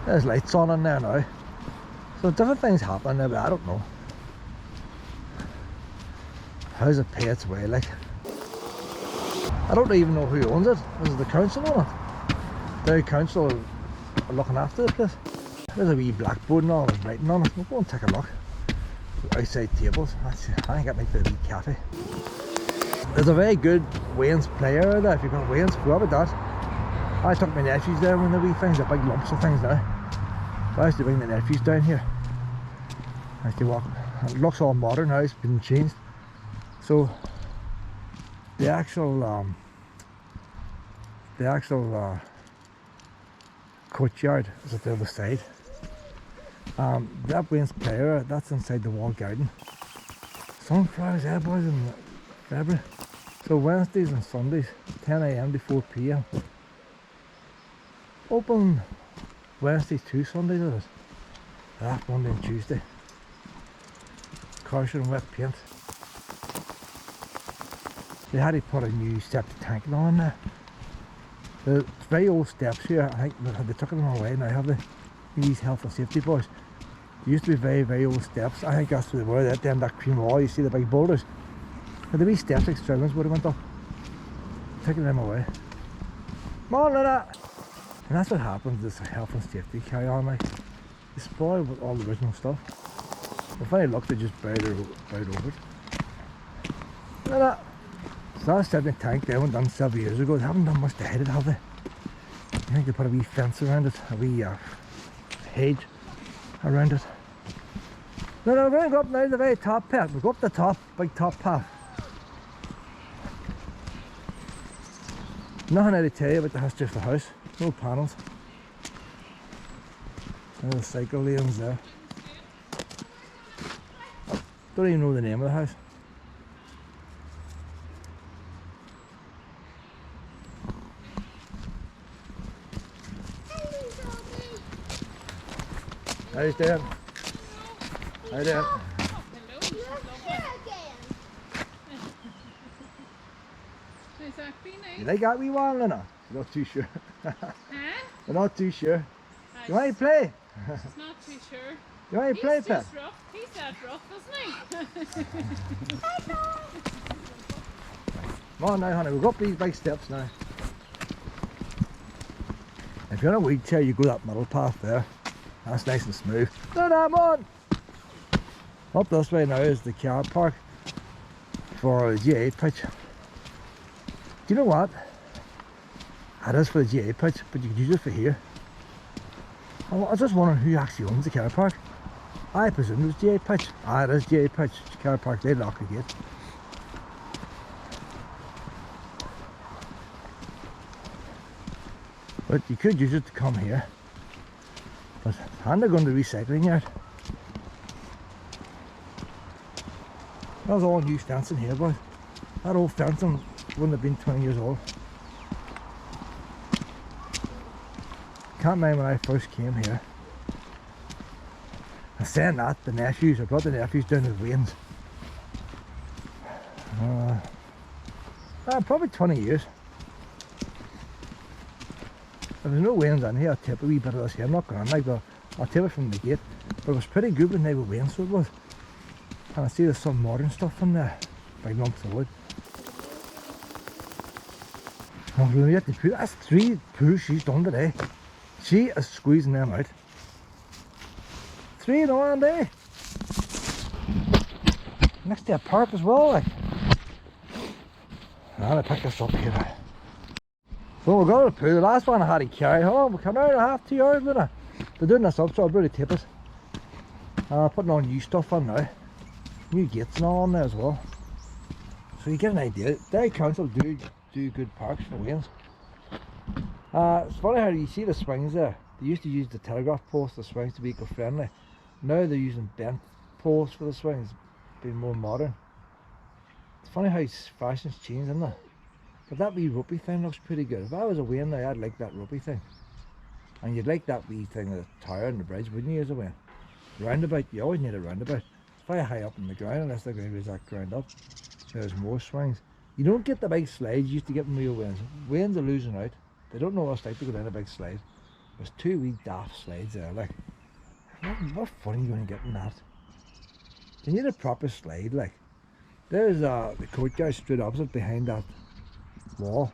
There's lights on in there now. So different things happen there, but I don't know. How's it pay its way, like? I don't even know who owns it. Is the council on it? The council are looking after the place. There's a wee blackboard and all, there's writing on it. We'll go and take a look. Outside tables. I think that might be a wee cafe. There's a very good Wayne's player there. If you've got Wayne's, go with that. I took my nephews there when the wee things, the big lumps of things now. So I used to bring the nephews down here. I used to walk. It looks all modern now, it's been changed. So the actual courtyard is at the other side. That Wayne's player, that's inside the wall garden. Sunflowers there, boys, in February. So Wednesdays and Sundays, 10 AM to 4 PM. Open Wednesdays to Sundays it is. Monday and Tuesday. Caution and wet paint. They had to put a new septic tank on there. The very old steps here, I think they took them away now, have they? These health and safety boys. There used to be very, very old steps. I think that's where they were, at the end of that cream wall, you see the big boulders. But the wee steps like strings would have went up. Taking them away. Come on, Luna! And that's what happens, this health and safety carry on, like. They spoil with all the original stuff. If any luck, they just buried over it. Luna! So that septic tank they went done several years ago. They haven't done much to hide it, have they? I think they put a wee fence around it, a wee hedge around it. No, we're going to go up now to the very top path. We'll go up the top, big top path. Nothing I to tell you about the house, just the house. No panels. And the cycle lanes there. Don't even know the name of the house. How you doing? How you doing? You like that wee one, Lena? You're not too sure. Huh? You're not too sure. You want to play? She's not too sure. You want to play, Pet? He's that rough, isn't he? Come on now, honey, we'll go up these big steps now. If you're in a wheelchair, you go that middle path there. That's nice and smooth. No, come on! Up this way now is the car park for the G8 pitch. Do you know what? It is for the G8 pitch, but you could use it for here. I was just wondering who actually owns the car park. I presume it was G8 pitch. It is G8 pitch. Car park, they lock the gate. But you could use it to come here. But I'm going to the recycling yard. That was all new fencing here, boys. That old fencing wouldn't have been 20 years old. Can't remember when I first came here. And saying that, the nephews, I brought the nephews down to Wayne's. Probably 20 years. If there's no Wayne's in here, I'll tip a wee bit of this here. I'm not going to, but I'll tip it from the gate. But it was pretty good when they were Wayne's, so it was. And I see there's some modern stuff in there. Big lumps of wood. That's 3 pools she's done today. She is squeezing them out. 3 in one day. Next to a park as well, like. I'm gonna pick this up here. So we're going to the pool. The last one I had to carry. Hold on, we're coming out in a half, 2 hours later. They're doing this up, so I'll really tip it. Putting on new stuff on now. New gates and all on there as well. So you get an idea. Derry Council do good parks for Wayne's. It's funny how you see the swings there. They used to use the telegraph poles, the swings, to be eco-friendly. Now they're using bent poles for the swings, being more modern. It's funny how fashion's changed, isn't it? But that wee ropey thing looks pretty good. If I was a Wayne now, I'd like that ropey thing. And you'd like that wee thing, the tower and the bridge, wouldn't you, as a Wayne? Roundabout, you always need a roundabout. It's very high up in the ground, unless they're going to raise that ground up. There's more swings. You don't get the big slides you used to get in real Waynes. Waynes are losing out. They don't know what it's like to go down a big slide. There's two wee daft slides there, like. What fun are you going to get in that? You need a proper slide, like. There's the courtyard straight opposite behind that wall.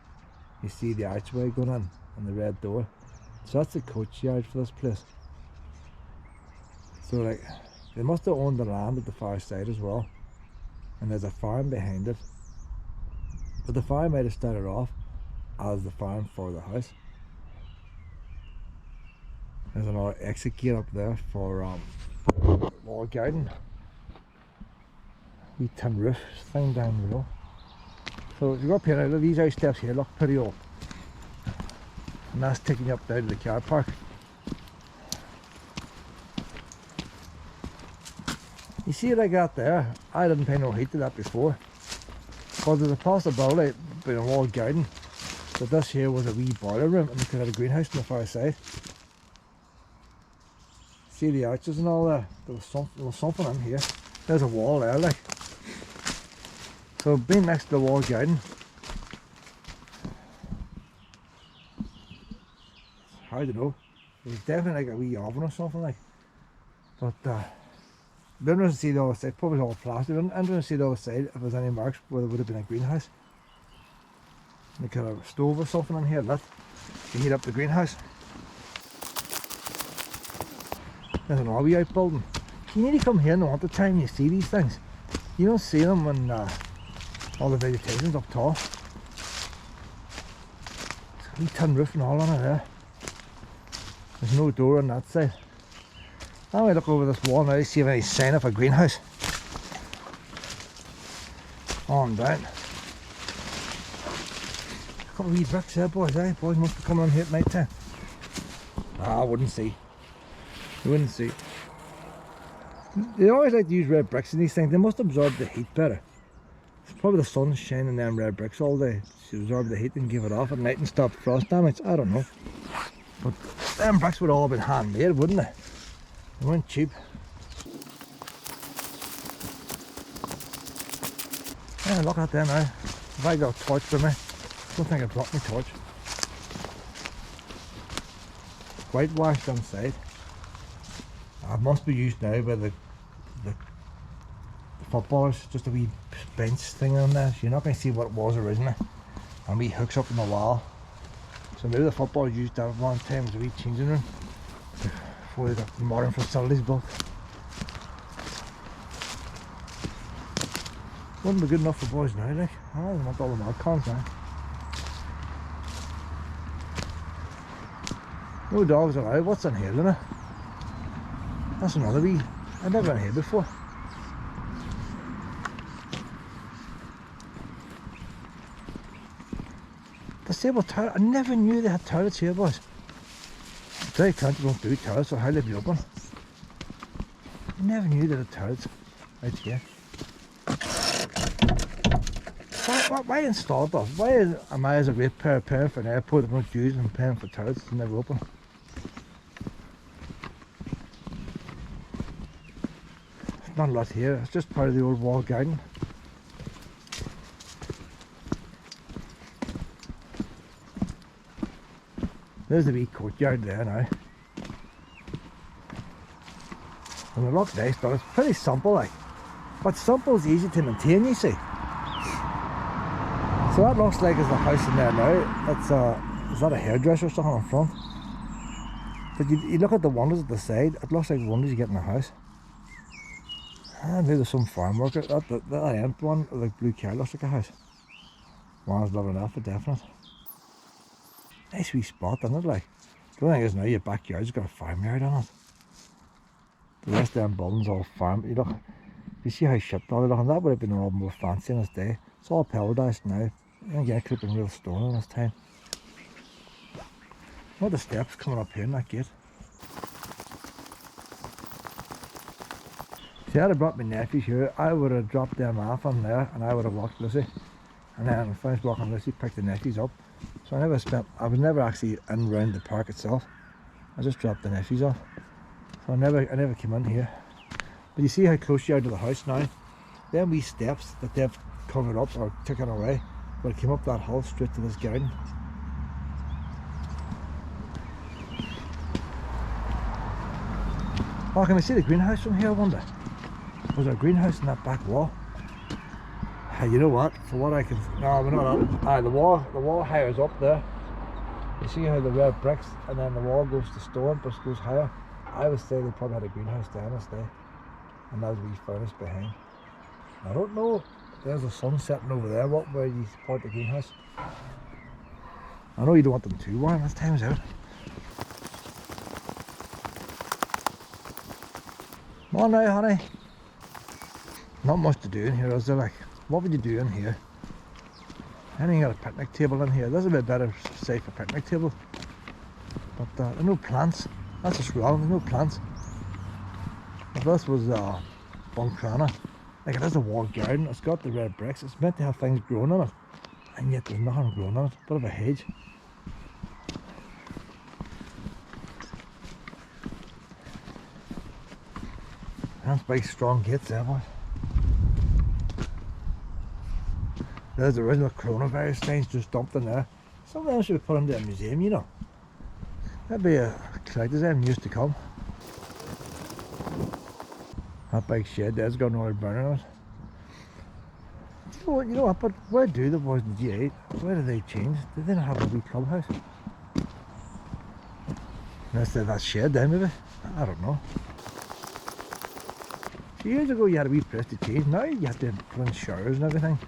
You see the archway going in and the red door. So that's the courtyard for this place. So like, they must have owned the land at the far side as well. And there's a farm behind it. But the farm might have started off as the farm for the house. There's another exit gate up there for wall garden. Wee tin roof thing down below. So if you go up here now, these house steps here look pretty old. And that's taking you up down to the car park. You see like that there, I didn't pay no heed to that before. But there's a possibility, being a walled garden, that this here was a wee boiler room and they could have a greenhouse on the far side. See the arches and all there? There was something in here. There's a wall there, like. So being next to the walled garden, it's hard to know. It was definitely like a wee oven or something like. But we didn't see the other side, probably all plastic. I didn't see the other side if there's any marks where there would have been a greenhouse. They could have a stove or something in here lit to heat up the greenhouse. There's an wee outbuilding. You need to come here in the winter time you see these things. You don't see them when all the vegetation's up tall. There's a wee tin roof and all on it there. There's no door on that side. Now I look over this wall now to see if any sign of a greenhouse. On down. A couple of wee bricks there, boys, eh? Boys must be coming on here at night time. I wouldn't see. You wouldn't see. They always like to use red bricks in these things. They must absorb the heat better. It's probably the sun shining them red bricks all day to absorb the heat and give it off at night and stop frost damage. I don't know. But them bricks would all have been handmade, wouldn't they? They weren't cheap. Yeah, look at them now. If I got a torch with me, I don't think I brought my torch. Whitewashed inside. It must be used now by the footballers. Just a wee bench thing on there. So you're not going to see what it was originally. And wee hooks up in the wall. So maybe the footballers used that at one time as a wee changing room before they got modern facilities built. Wouldn't be good enough for boys now, like. I don't want all the mod cons now. No dogs allowed. What's in here, Luna? That's another wee. I've never been here before. Disabled toilet. I never knew they had toilets here, boys. Claudy Country don't do toilets, so how they be open? I never knew they had toilets out here. Why install that? Why am I as a ratepayer paying for an airport that not used and paying for toilets that never open? Not a lot here, it's just part of the old wall garden. There's the wee courtyard there now. And it looks nice, but it's pretty simple like. But simple is easy to maintain, you see. So that looks like is the house in there now. It's is that a hairdresser or something in front? But you look at the windows at the side, it looks like windows you get in a house. And maybe there's some farm worker. That end one, like blue car, looks like a house. One's living in that for definite. Nice wee spot, isn't it? Like, the only thing is now your backyard's got a farmyard on it. The rest of them buildings all farm. You see how shit all they looking? That would have been a lot more fancy in its day. It's all pelletized now. And yeah, it could have been real stone in this time. What are the steps coming up here in that gate? See, I'd have brought my nephews here, I would have dropped them off on there and I would have walked Lucy. And then when I finished walking Lucy, picked the nephews up. So I was never actually in round the park itself. I just dropped the nephews off. So I never came in here. But you see how close you are to the house now? Them wee steps that they've covered up or taken away, but it came up that hill straight to this garden. Oh, can we see the greenhouse from here, I wonder? Was there a greenhouse in that back wall? Hey, you know what? For what I can... No, we're not up. The wall higher is up there. You see how the red bricks and then the wall goes to stone, but it goes higher. I would say they probably had a greenhouse down this day. And that was a wee furnace behind. I don't know. There's the sun setting over there. What way you support the greenhouse? I know you don't want them too warm. This time's out. Come on now, honey. Not much to do in here, is there? Like, what would you do in here? I ain't got a picnic table in here. This is a bit better, safe for picnic table. But there's no plants. That's just wrong. There's no plants. If this was Buncrana, like it is a walled garden. It's got the red bricks. It's meant to have things growing on it, and yet there's nothing growing on it. Bit of a hedge. That's big strong gates there, boy. There's the original coronavirus things just dumped in there. Some of them should be put into a museum, you know. That'd be a collector's item used to come. That big shed there's got no burner on it. You know what, but where do the boys in G8? Where do they change? Did they not have a wee clubhouse? Unless they have that shed there maybe? I don't know. Years ago you had a wee place to change. Now you have to put in showers and everything.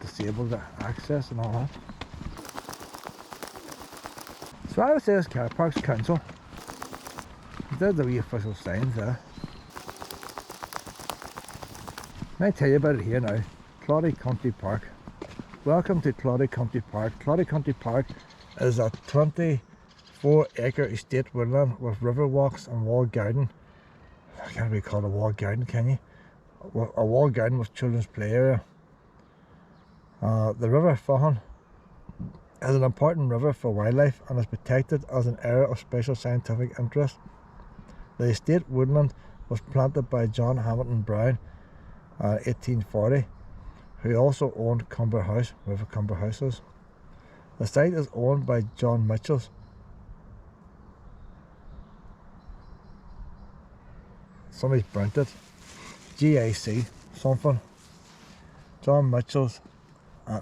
Disable the access and all that. So I would say this car park's council. There's the wee official signs there. Let me tell you about it here now. Claudy Country Park. Welcome to Claudy Country Park. Claudy Country Park is a 24-acre estate woodland with river walks and walled garden. I can't really call it a walled garden, can you? A walled garden with children's play area. The River Faughan is an important river for wildlife and is protected as an area of special scientific interest. The estate woodland was planted by John Hamilton Brown in 1840, who also owned Cumber House, wherever Cumber House is. The site is owned by John Mitchells. Somebody's burnt it. GIC something. John Mitchells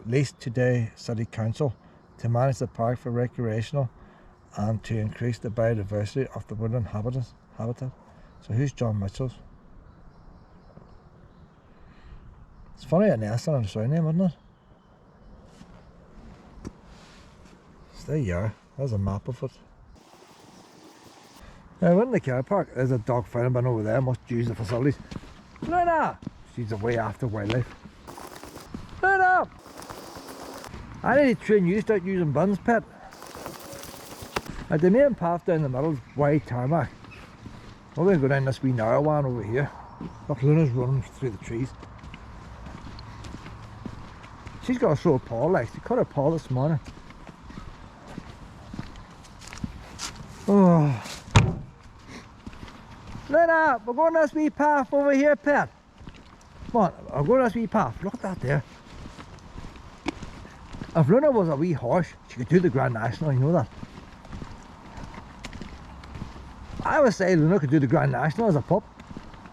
leased today City Council to manage the park for recreational and to increase the biodiversity of the woodland habitat. So who's John Mitchells? It's funny an S on a surname, isn't it? So there you are. There's a map of it. Now in the car park there's a dog fighting bin over there. Must use the facilities. Luna! She's away after wildlife. Luna! I need to train you to start using bins, pet. Like the main path down the middle is wide tarmac. We're going to go down this wee narrow one over here. Look, Luna's running through the trees. She's got a sore paw, like she cut her paw this morning. Oh. Luna, we're going this wee path over here, pet. Come on, I'm going this wee path. Look at that there. If Luna was a wee horse, she could do the Grand National, you know that. I would say Luna could do the Grand National as a pup.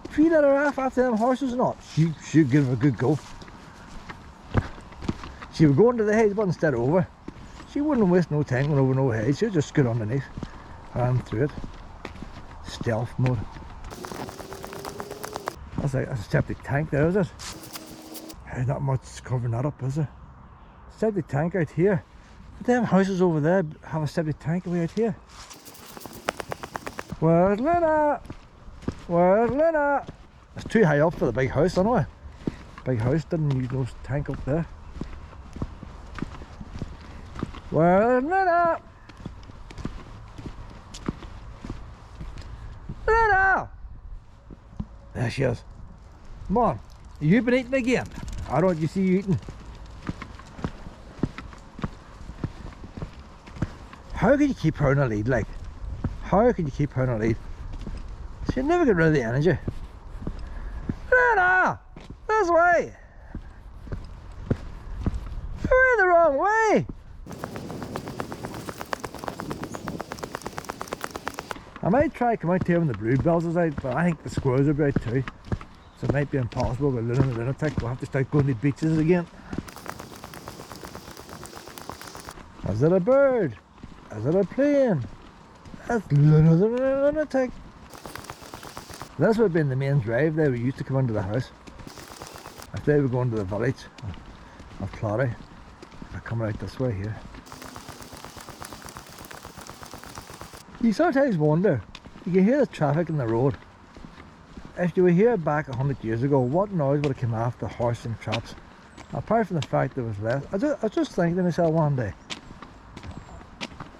3 let her off after them horses or not. She'd give her a good go. She would go into the hedge, but instead of over. She wouldn't waste no time going over no hedge. She'd just scoot underneath, ran through it. Stealth mode. That's a septic tank there, is it? There's not much covering that up, is there? Septic tank out here. But them houses over there have a septic tank way out here. Where's Luna? Where's Luna? It's too high up for the big house, anyway. Big house didn't use no tank up there. Where's Luna? Luna! There she is. Come on. You've been eating again. I don't you see you eating. How can you keep her in a lead, like? How can you keep her in a lead? She'll never get rid of the energy. Luna! This way! We're the wrong way! I might try come out here when the bluebells is out, but I think the squirrels are out too. So it might be impossible with Luna the lunatic. We'll have to start going to beaches again. Is it a bird? Is it a plane? That's Luna the lunatic. This would have been the main drive they used to come into the house. If they were going to the village of Claudy, they're coming out this way here. You sometimes wonder, you can hear the traffic in the road. If you were here back 100 years ago, what noise would have come after horse and traps? Apart from the fact there was less. I was just thinking to myself one day,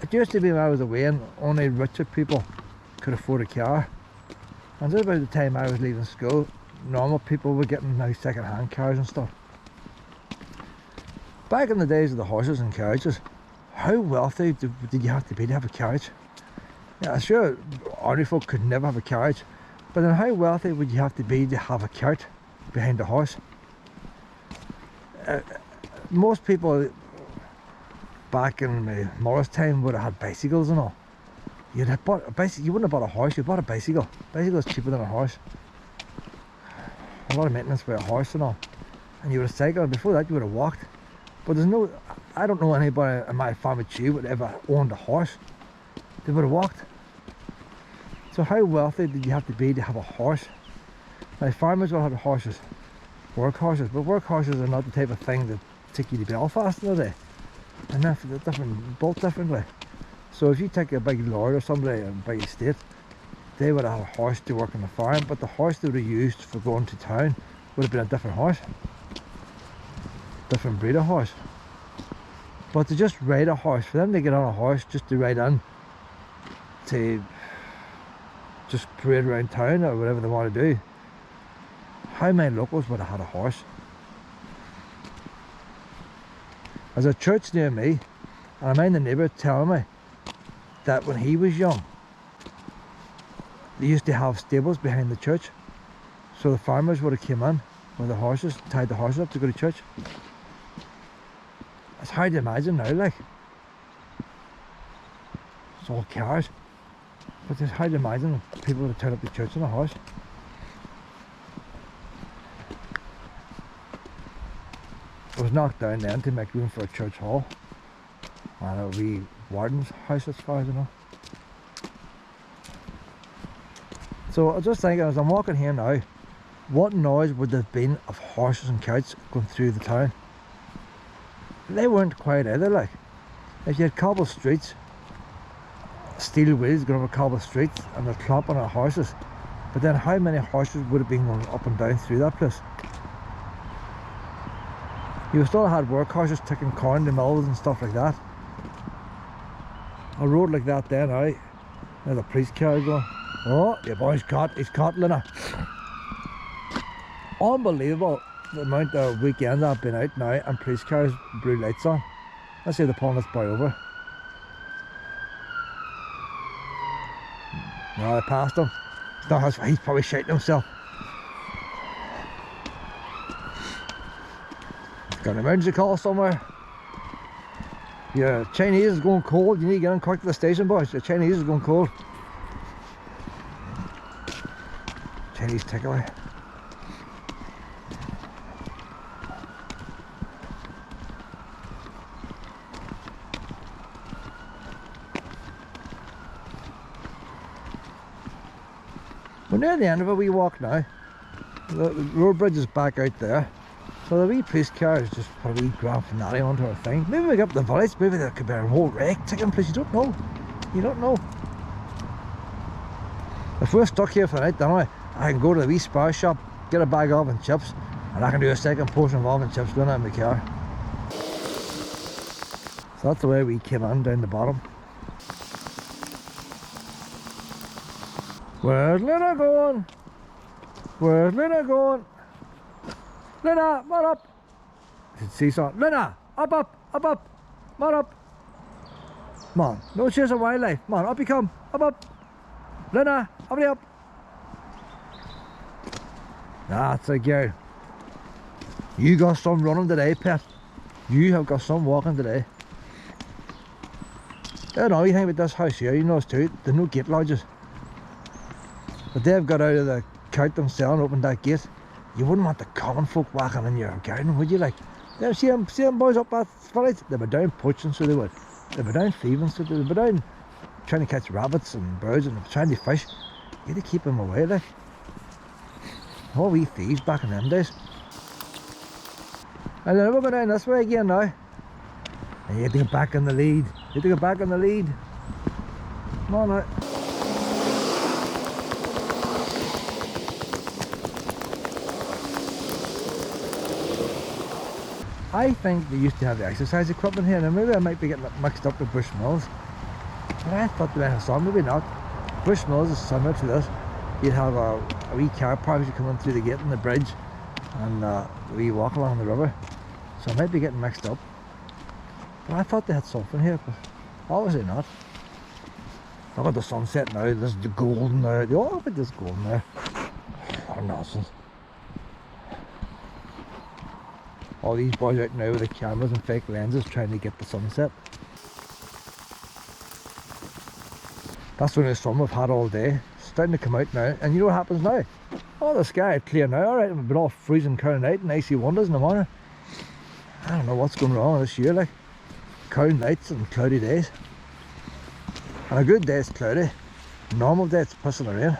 it used to be when I was away and only richer people could afford a car. And just about the time I was leaving school, normal people were getting now second-hand cars and stuff. Back in the days of the horses and carriages, how wealthy did you have to be to have a carriage? Yeah, sure, ordinary folk could never have a carriage, but then how wealthy would you have to be to have a cart behind a horse? Most people back in my mother's time would have had bicycles and all. You'd have bought a bicycle. You wouldn't have bought a horse. You bought a bicycle. Bicycle is cheaper than a horse. A lot of maintenance for a horse and all. And you would have cycled. Before that, you would have walked. But there's no. I don't know anybody in my family tree would ever owned a horse. They would have walked. So how wealthy did you have to be to have a horse? Now farmers will have horses, work horses, but work horses are not the type of thing that take you to Belfast in a day. And they're different, built differently. So if you take a big lord or somebody in a big estate, they would have a horse to work on the farm, but the horse they would have used for going to town would have been a different horse. Different breed of horse. But to just ride a horse, for them to get on a horse just to ride in, to just parade around town or whatever they want to do, how many locals would have had a horse? There's a church near me, and I mind the neighbour telling me that when he was young, they used to have stables behind the church, so the farmers would have came in with the horses, tied the horses up to go to church. It's hard to imagine now, like. It's all cars, but it's hard to imagine people would have turned up to church on a horse. It was knocked down then to make room for a church hall and a wee warden's house as far as I know. So I was just thinking as I'm walking here now, what noise would there have been of horses and carts going through the town? They weren't quiet either, like. If you had cobble streets, steel wheels going over cobble streets and they're clomping on horses, but then how many horses would have been going up and down through that place? You still had work horses taking corn to mills and stuff like that. A road like that then now, there's a police car going. Oh, your boy's caught, he's caught, Luna. Unbelievable the amount of weekends I've been out now and police cars blue lights on. Let's see they're pulling this boy over. No, I passed him. It's not his, he's probably shouting himself. Got an emergency call somewhere. Your Chinese is going cold. You need to get in quick to the station, boys. Your Chinese is going cold. Chinese takeaway. We're near the end of it. We walk now. The road bridge is back out there. So the wee police car is just put a wee grand finale onto our thing. Maybe we get up the village, maybe there could be a whole wreck taking place. You don't know. You don't know. If we're stuck here for the night, then I can go to the wee spar shop, get a bag of oven chips, and I can do a second portion of oven chips going out in my car. So that's the way we came in down the bottom. Where's Luna going? Where's Luna going? Luna, come up! I see something. Luna, up, come up! Come on, no chasing wildlife. Come on, up you come, up! Luna, up! That's a girl. You got some running today, pet. You have got some walking today. The only thing with this house here, you notice too, there's no gate lodges. But they've got out of the cart themselves and opened that gate. You wouldn't want the common folk walking in your garden, would you? Like, they see them boys up that village, they'd be down poaching, so they would. They'd be down thieving, so they'd be down trying to catch rabbits and birds and trying to fish. You had to keep them away, like. All wee thieves back in them days. And then we're going down this way again now. And you have to get back in the lead. You have to get back in the lead. Come on now. I think they used to have the exercise equipment here. Now maybe I might be getting it mixed up with Bush Mills. But I thought they might have some, maybe not. Bush Mills is similar to this. You'd have a wee car park as you come in through the gate and the bridge, and a wee walk along the river. So I might be getting mixed up. But I thought they had something here, but obviously not. Look at the sunset now, there's the golden there. Oh, but there's golden there. Oh, nonsense. All these boys out now with the cameras and fake lenses trying to get the sunset. That's when the sun we've had all day. It's starting to come out now, and you know what happens now? Oh, the sky is clear now, alright. We've been all freezing cold night and icy wonders in the morning. I don't know what's going wrong this year, like. Cold nights and cloudy days. And a good day is cloudy. A normal day it's pissing rain.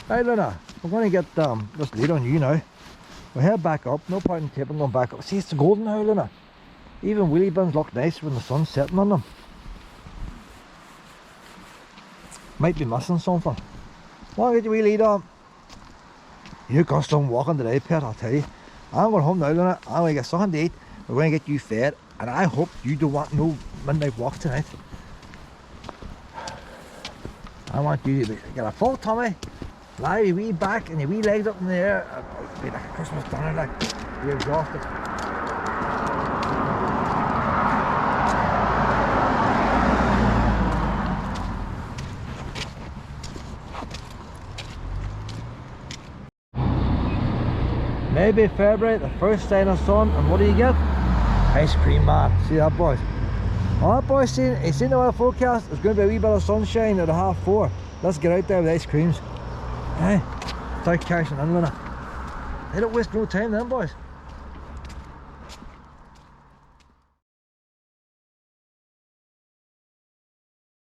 Right, Luna, we're going to get this lead on you now. We'll head back up, no point in taping going back up. See, it's golden now, Luna. Even wheelie bins look nice when the sun's setting on them. Might be missing something. Want to get your wee lead on? You got some walking today, pet, I'll tell you. I'm going home now, Luna. I'm going to get something to eat. We're going to get you fed. And I hope you don't want no midnight walk tonight. I want you to get a full tummy, lie your wee back and your wee legs up in the air, and be like a Christmas dinner, like you're exhausted. Maybe February, the first sign of sun, and what do you get? Ice cream man. See that, boys? Well, that boy's seen the weather forecast. There's going to be a wee bit of sunshine at 4:30. Let's get out there with ice creams. Hey, start cashing in, Luna. They don't waste no time then, boys.